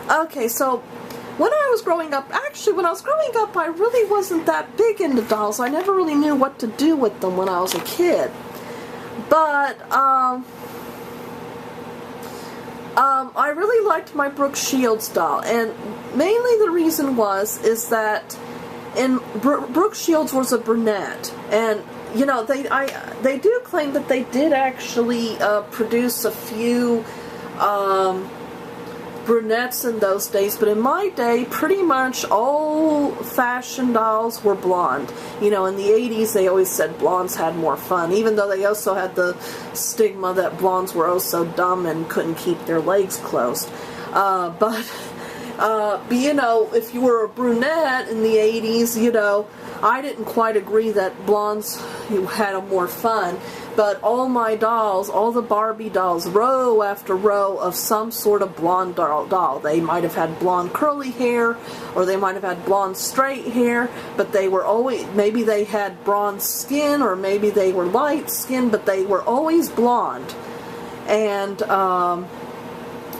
Okay, so when I was growing up, actually when I was growing up, I really wasn't that big into dolls. I never really knew what to do with them when I was a kid. But, I really liked my Brooke Shields doll, and mainly the reason is that Brooke Shields was a brunette, and you know they do claim that they did actually produce a few brunettes in those days, but in my day, pretty much all fashion dolls were blonde. You know, in the 80s, they always said blondes had more fun, even though they also had the stigma that blondes were oh so dumb and couldn't keep their legs closed. But you know, if you were a brunette in the 80s, you know, I didn't quite agree that blondes had more fun. But all my dolls, all the Barbie dolls, row after row of some sort of blonde doll. They might have had blonde curly hair, or they might have had blonde straight hair, but they were always, maybe they had bronze skin, or maybe they were light skin, but they were always blonde. And,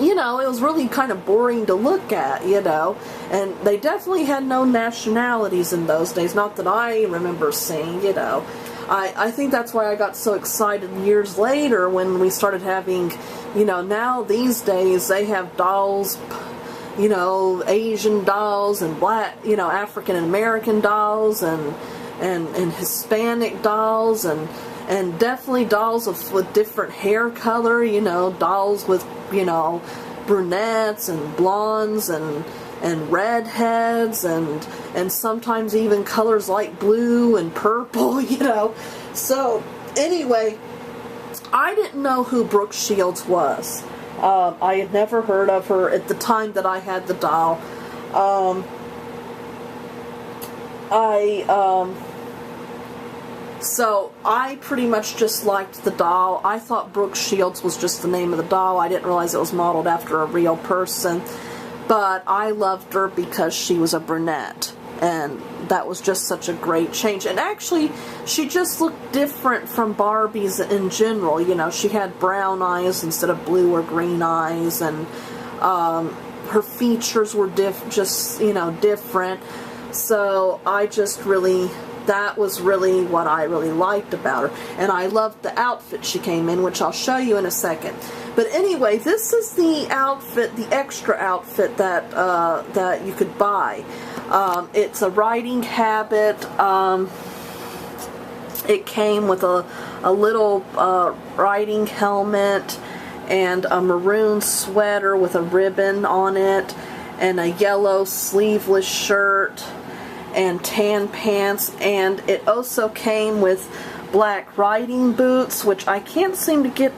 you know, it was really kind of boring to look at, you know. And they definitely had no nationalities in those days, not that I remember seeing, you know. I think that's why I got so excited years later when we started having, you know, now these days they have dolls, you know, Asian dolls and black, you know, African American dolls and Hispanic dolls and definitely dolls with different hair color, you know, dolls with, you know, brunettes and blondes and redheads and sometimes even colors like blue and purple, you know. So anyway, I didn't know who Brooke Shields was. I had never heard of her at the time that I had the doll. So I pretty much just liked the doll. I thought Brooke Shields was just the name of the doll. I didn't realize it was modeled after a real person. But I loved her because she was a brunette, and that was just such a great change. And actually, she just looked different from Barbies in general. You know, she had brown eyes instead of blue or green eyes, and her features were just, you know, different. So I just really, that was really what I really liked about her. And I loved the outfit she came in, which I'll show you in a second. But anyway, this is the outfit, the extra outfit that that you could buy. It's a riding habit. It came with a little riding helmet and a maroon sweater with a ribbon on it, and a yellow sleeveless shirt and tan pants, and it also came with black riding boots, which I can't seem to get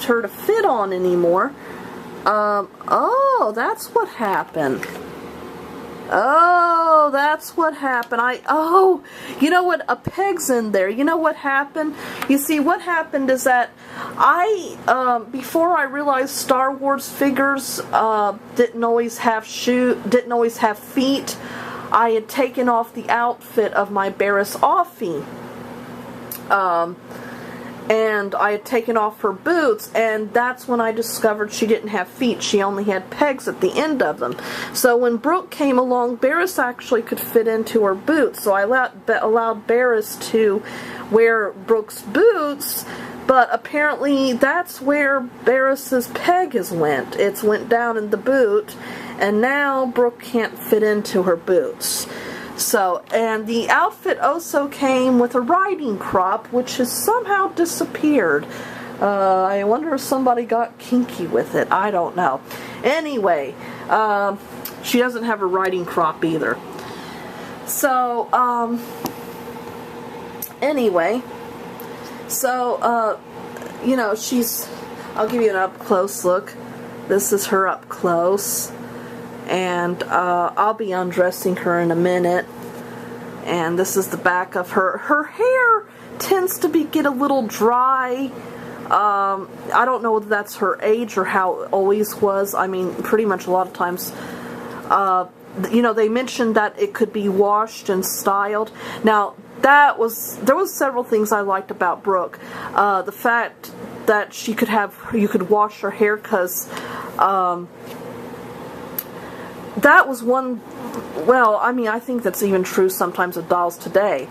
her to fit on anymore. Oh, that's what happened. Oh, that's what happened. Oh, you know what? A peg's in there. You know what happened? You see, what happened is that before I realized Star Wars figures didn't always have feet, I had taken off the outfit of my Barris Offie. And I had taken off her boots, and that's when I discovered she didn't have feet. She only had pegs at the end of them. So when Brooke came along, Barris actually could fit into her boots. So I allowed Barris to wear Brooke's boots, but apparently that's where Barris's peg went. It's went down in the boot, and now Brooke can't fit into her boots. So, and the outfit also came with a riding crop, which has somehow disappeared. I wonder if somebody got kinky with it. I don't know. Anyway, she doesn't have a riding crop either. So, anyway, so, you know, I'll give you an up-close look. This is her up close. And I'll be undressing her in a minute. And this is the back of her. Her hair tends to get a little dry. I don't know whether that's her age or how it always was. I mean, pretty much a lot of times, you know, they mentioned that it could be washed and styled. Now, there was several things I liked about Brooke. The fact that you could wash her hair, because that was one, well, I mean, I think that's even true sometimes with dolls today.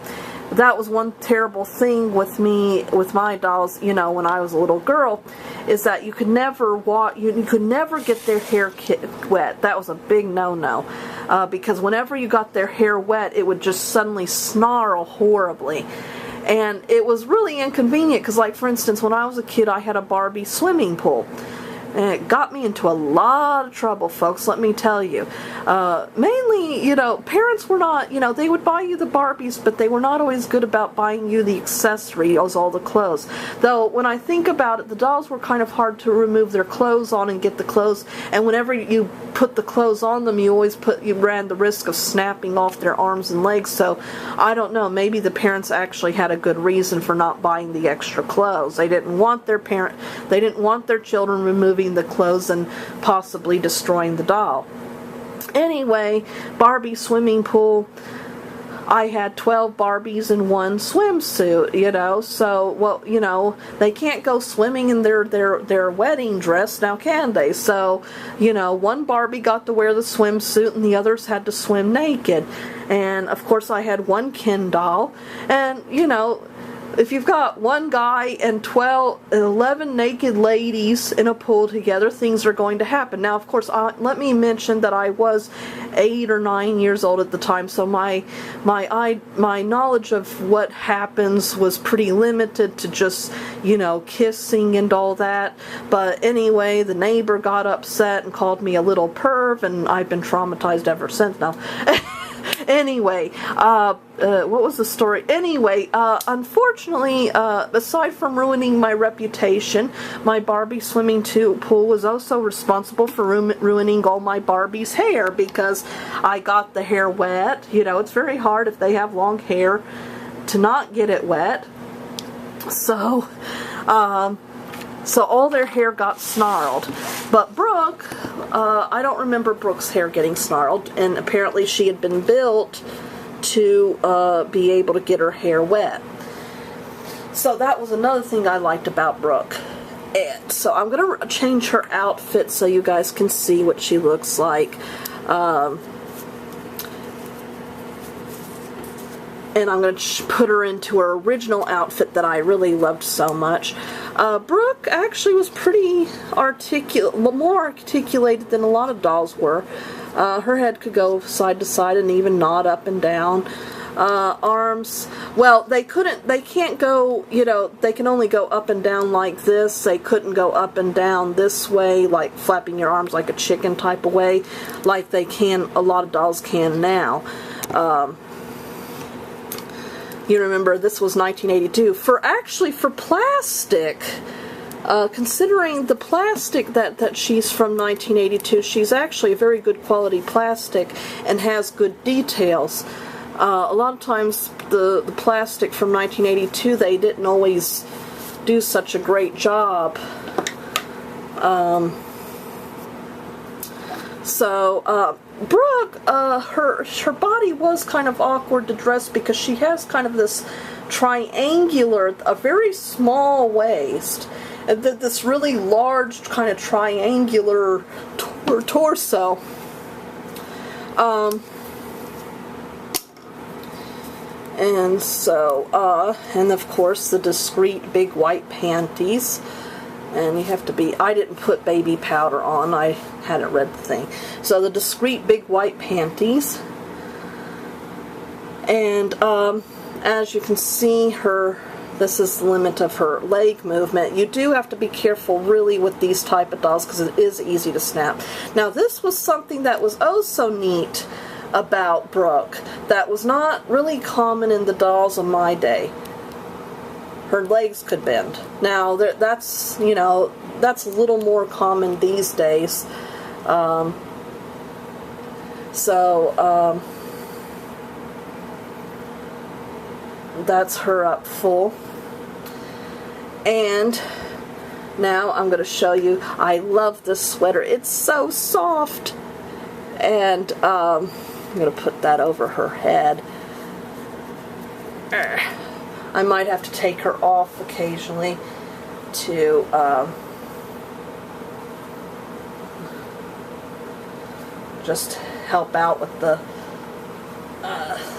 That was one terrible thing with me, with my dolls, you know, when I was a little girl, is that you could never you could never get their hair wet. That was a big no-no, because whenever you got their hair wet, it would just suddenly snarl horribly. And it was really inconvenient, because, like, for instance, when I was a kid, I had a Barbie swimming pool. And it got me into a lot of trouble, folks, let me tell you. Mainly, you know, parents were not, you know, they would buy you the Barbies, but they were not always good about buying you the accessories, all the clothes. Though, when I think about it, the dolls were kind of hard to remove their clothes on and get the clothes, and whenever you put the clothes on them, you ran the risk of snapping off their arms and legs. So, I don't know, maybe the parents actually had a good reason for not buying the extra clothes. They didn't want their children removing the clothes and possibly destroying the doll. Anyway, Barbie swimming pool. I had 12 Barbies in one swimsuit, you know, so, well, you know, they can't go swimming in their wedding dress now, can they? So, you know, one Barbie got to wear the swimsuit and the others had to swim naked. And, of course, I had one Ken doll, and, you know, if you've got one guy and 11 naked ladies in a pool together, things are going to happen. Now, of course, let me mention that I was 8 or 9 years old at the time, so my knowledge of what happens was pretty limited to just, you know, kissing and all that. But anyway, the neighbor got upset and called me a little perv, and I've been traumatized ever since now. Anyway, what was the story? Anyway, unfortunately, aside from ruining my reputation, my Barbie swimming pool was also responsible for ruining all my Barbie's hair, because I got the hair wet. You know, it's very hard if they have long hair to not get it wet. So, so all their hair got snarled. But Brooke, I don't remember Brooke's hair getting snarled, and apparently she had been built to be able to get her hair wet. So that was another thing I liked about Brooke. And so I'm going to change her outfit so you guys can see what she looks like. And I'm going to put her into her original outfit that I really loved so much. Brooke actually was pretty more articulated than a lot of dolls were. Her head could go side to side and even nod up and down. Arms, well, they can't go, you know, they can only go up and down like this. They couldn't go up and down this way, like flapping your arms like a chicken type of way, like a lot of dolls can now. You remember, this was 1982. For plastic, considering the plastic that she's from 1982, she's actually a very good quality plastic and has good details. A lot of times the plastic from 1982, they didn't always do such a great job. Brooke, her body was kind of awkward to dress because she has kind of this a very small waist, and this really large kind of triangular torso. And so, and of course the discreet big white panties. And you have to be, I didn't put baby powder on, I hadn't read the thing. So the discreet big white panties. And as you can see, this is the limit of her leg movement. You do have to be careful really with these type of dolls because it is easy to snap. Now this was something that was oh so neat about Brooke that was not really common in the dolls of my day. Her legs could bend. Now, that's, you know, that's a little more common these days. That's her up full. And now I'm going to show you, I love this sweater. It's so soft. And I'm going to put that over her head. I might have to take her off occasionally to just help out with the...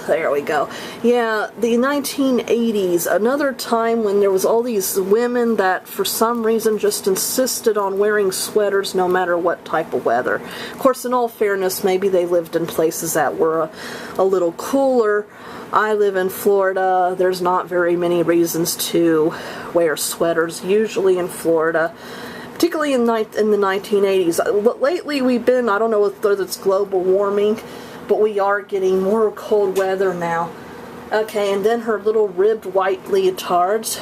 there we go. Yeah, the 1980s, another time when there was all these women that for some reason just insisted on wearing sweaters no matter what type of weather. Of course, in all fairness, maybe they lived in places that were a little cooler. I live in Florida. There's not very many reasons to wear sweaters, usually in Florida, particularly in the 1980s. But lately we've been, I don't know whether it's global warming, but we are getting more cold weather now. Okay, and then her little ribbed white leotards.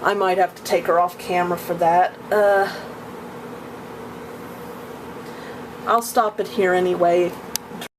I might have to take her off camera for that. I'll stop it here anyway.